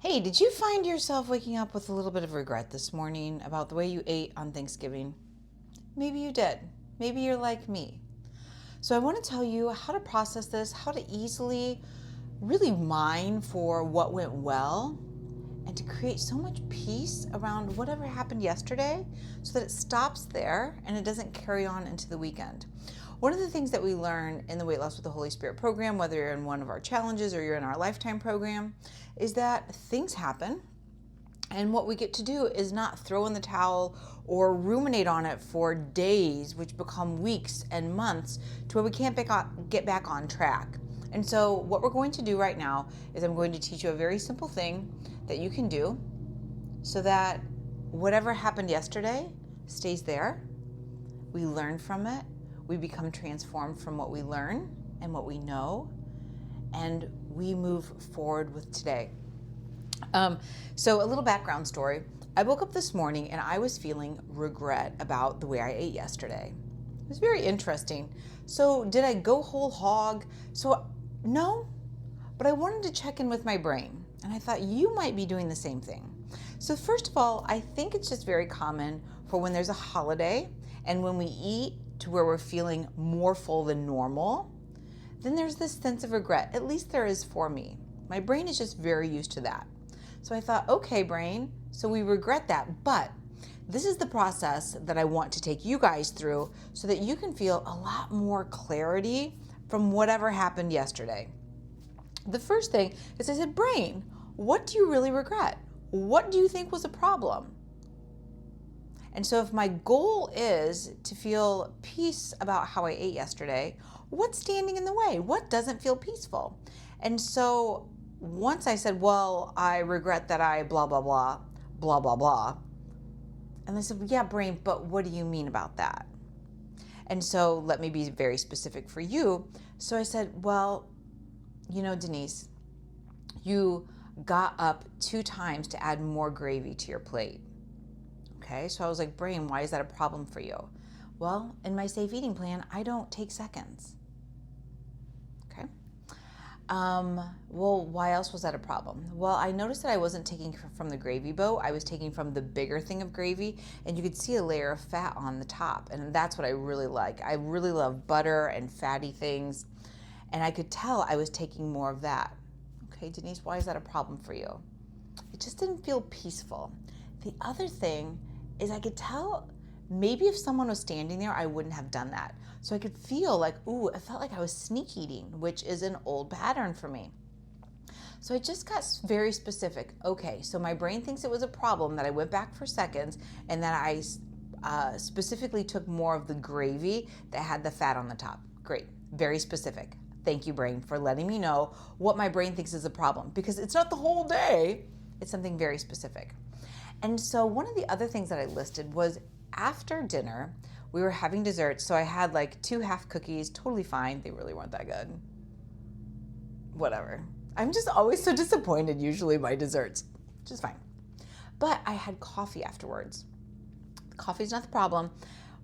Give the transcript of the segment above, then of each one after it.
Hey, did you find yourself waking up with a little bit of regret this morning about the way you ate on Thanksgiving? Maybe you did. Maybe you're like me. So I want to tell you how to process this, how to easily really mine for what went well, and to create so much peace around whatever happened yesterday so that it stops there and it doesn't carry on into the weekend. One of the things that we learn in the Weight Loss with the Holy Spirit program, whether you're in one of our challenges or you're in our lifetime program, is that things happen. And what we get to do is not throw in the towel or ruminate on it for days, which become weeks and months to where we can't get back on track. And so what we're going to do right now is I'm going to teach you a very simple thing that you can do so that whatever happened yesterday stays there. We learn from it. We become transformed from what we learn and what we know, and we move forward with today. So a little background story. I woke up this morning and I was feeling regret about the way I ate yesterday. It was very interesting. So did I go whole hog? So no, but I wanted to check in with my brain, and I thought you might be doing the same thing. So first of all, I think it's just very common for when there's a holiday and when we eat to where we're feeling more full than normal, then there's this sense of regret. At least there is for me. My brain is just very used to that. So I thought, okay, brain, so we regret that, but this is the process that I want to take you guys through so that you can feel a lot more clarity from whatever happened yesterday. The first thing is I said, brain, what do you really regret? What do you think was a problem? And so if my goal is to feel peace about how I ate yesterday, what's standing in the way? What doesn't feel peaceful? And so once I said, well, I regret that I blah, blah, blah, blah, blah, blah. And they said, well, yeah, brain, but what do you mean about that? And so let me be very specific for you. So I said, well, Denise, you got up 2 times to add more gravy to your plate. Okay, so I was like, brain, why is that a problem for you? Well, in my safe eating plan, I don't take seconds. Okay. Well, why else was that a problem? Well, I noticed that I wasn't taking from the gravy boat. I was taking from the bigger thing of gravy, and you could see a layer of fat on the top. And that's what I really like. I really love butter and fatty things. And I could tell I was taking more of that. Okay, Denise, why is that a problem for you? It just didn't feel peaceful. The other thing is I could tell maybe if someone was standing there, I wouldn't have done that. So I could feel like, ooh, it felt like I was sneak eating, which is an old pattern for me. So I just got very specific. Okay, so my brain thinks it was a problem that I went back for seconds and that I specifically took more of the gravy that had the fat on the top. Great, very specific. Thank you, brain, for letting me know what my brain thinks is a problem, because it's not the whole day, it's something very specific. And so one of the other things that I listed was after dinner, we were having dessert. So I had like 2 half cookies, totally fine. They really weren't that good. Whatever. I'm just always so disappointed usually by desserts, which is fine. But I had coffee afterwards. Coffee's not the problem.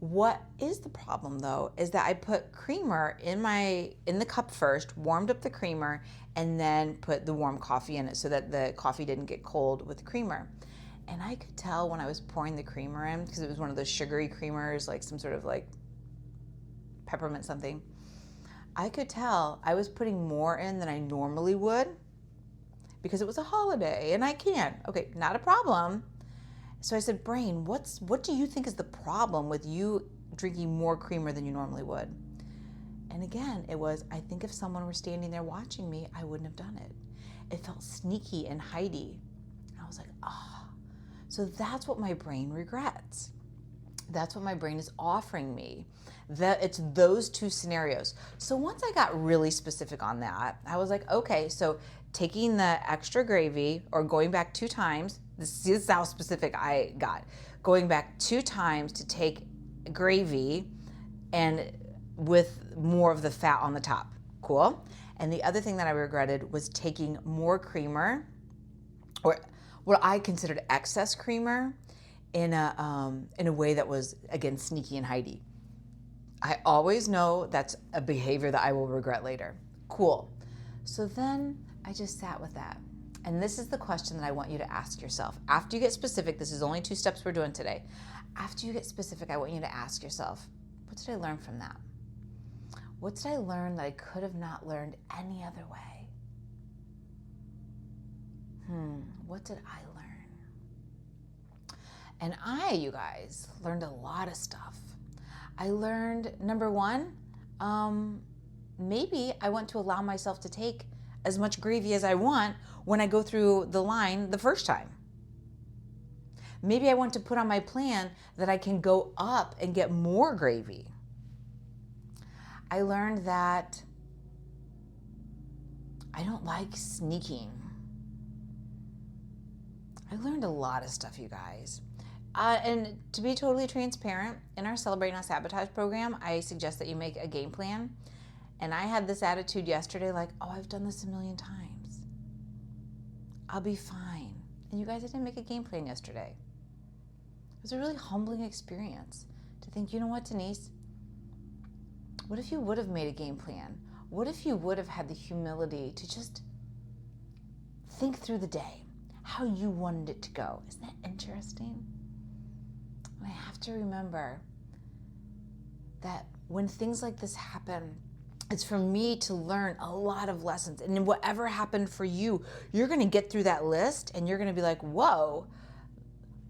What is the problem though is that I put creamer in the cup first, warmed up the creamer, and then put the warm coffee in it so that the coffee didn't get cold with the creamer. And I could tell when I was pouring the creamer in, because it was one of those sugary creamers, like some sort of like peppermint something. I could tell I was putting more in than I normally would because it was a holiday and I can. Okay, not a problem. So I said, brain, what do you think is the problem with you drinking more creamer than you normally would? And again, it was, I think if someone were standing there watching me, I wouldn't have done it. It felt sneaky and hidey. And I was like, oh. So that's what my brain regrets. That's what my brain is offering me. That it's those 2 scenarios. So once I got really specific on that, I was like, okay, so taking the extra gravy or going back 2 times, this is how specific I got. Going back 2 times to take gravy and with more of the fat on the top. Cool. And the other thing that I regretted was taking more creamer, or what I considered excess creamer, in a way that was, again, sneaky and hidey. I always know that's a behavior that I will regret later. Cool. So then I just sat with that. And this is the question that I want you to ask yourself. After you get specific, this is only 2 steps we're doing today. After you get specific, I want you to ask yourself, what did I learn from that? What did I learn that I could have not learned any other way? What did I learn? And you guys, learned a lot of stuff. I learned, number one, maybe I want to allow myself to take as much gravy as I want when I go through the line the first time. Maybe I want to put on my plan that I can go up and get more gravy. I learned that I don't like sneaking. I learned a lot of stuff, you guys. And to be totally transparent, in our Celebrate Not Sabotage program, I suggest that you make a game plan. And I had this attitude yesterday, like, oh, I've done this a million times. I'll be fine. And you guys, I didn't make a game plan yesterday. It was a really humbling experience to think, you know what, Denise? What if you would have made a game plan? What if you would have had the humility to just think through the day, how you wanted it to go? Isn't that interesting? And I have to remember that when things like this happen, it's for me to learn a lot of lessons. And whatever happened for you, you're going to get through that list and you're going to be like, whoa,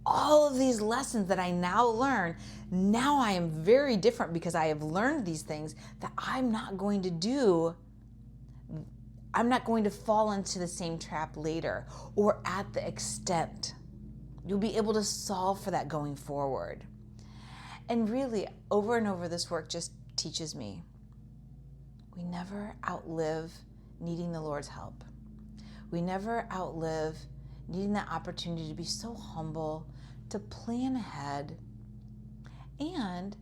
all of these lessons that I now learn, now I am very different because I have learned these things that I'm not going to do. I'm not going to fall into the same trap later or at the extent. You'll be able to solve for that going forward. And really, over and over, this work just teaches me we never outlive needing the Lord's help. We never outlive needing that opportunity to be so humble, to plan ahead, and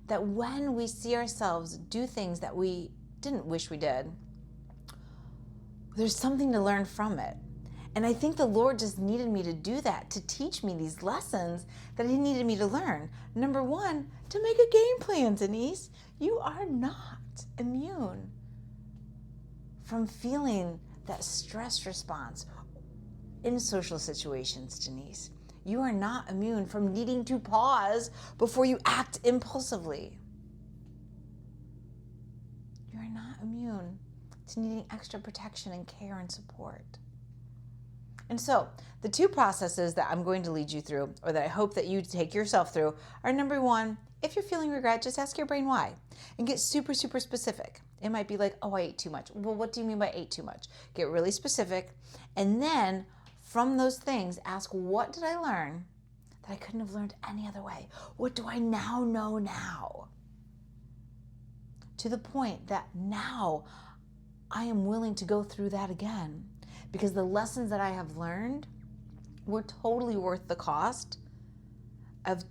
that when we see ourselves do things that we didn't wish we did, there's something to learn from it. And I think the Lord just needed me to do that, to teach me these lessons that He needed me to learn. Number one, to make a game plan, Denise. You are not immune from feeling that stress response in social situations, Denise. You are not immune from needing to pause before you act impulsively. You are not immune to needing extra protection and care and support. And so the 2 processes that I'm going to lead you through, or that I hope that you take yourself through, are number 1, if you're feeling regret, just ask your brain why and get super, super specific. It might be like, oh, I ate too much. Well, what do you mean by ate too much? Get really specific. And then from those things, ask, what did I learn that I couldn't have learned any other way? What do I now know now? To the point that now I am willing to go through that again, because the lessons that I have learned were totally worth the cost of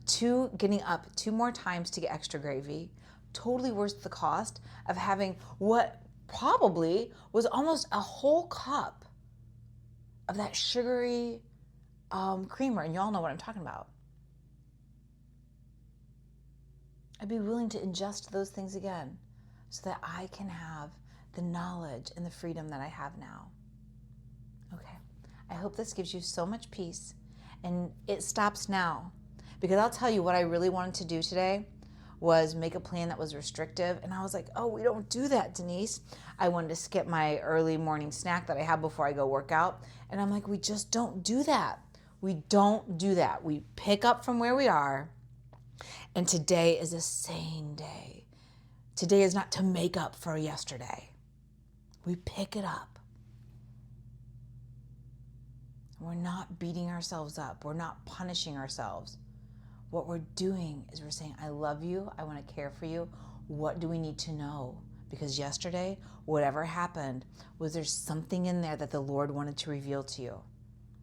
getting up 2 more times to get extra gravy, totally worth the cost of having what probably was almost a whole cup of that sugary creamer, and y'all know what I'm talking about. I'd be willing to ingest those things again so that I can have the knowledge and the freedom that I have now. Okay, I hope this gives you so much peace, and it stops now, because I'll tell you what I really wanted to do today was make a plan that was restrictive, and I was like, oh, we don't do that, Denise. I wanted to skip my early morning snack that I have before I go work out, and I'm like, we just don't do that. We don't do that. We pick up from where we are, and today is a sane day. Today is not to make up for yesterday. We pick it up. We're not beating ourselves up. We're not punishing ourselves. What we're doing is we're saying, I love you. I want to care for you. What do we need to know? Because yesterday, whatever happened, was there something in there that the Lord wanted to reveal to you?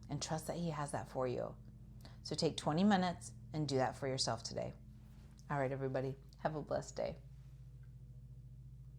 And trust that He has that for you. So take 20 minutes and do that for yourself today. All right, everybody. Have a blessed day.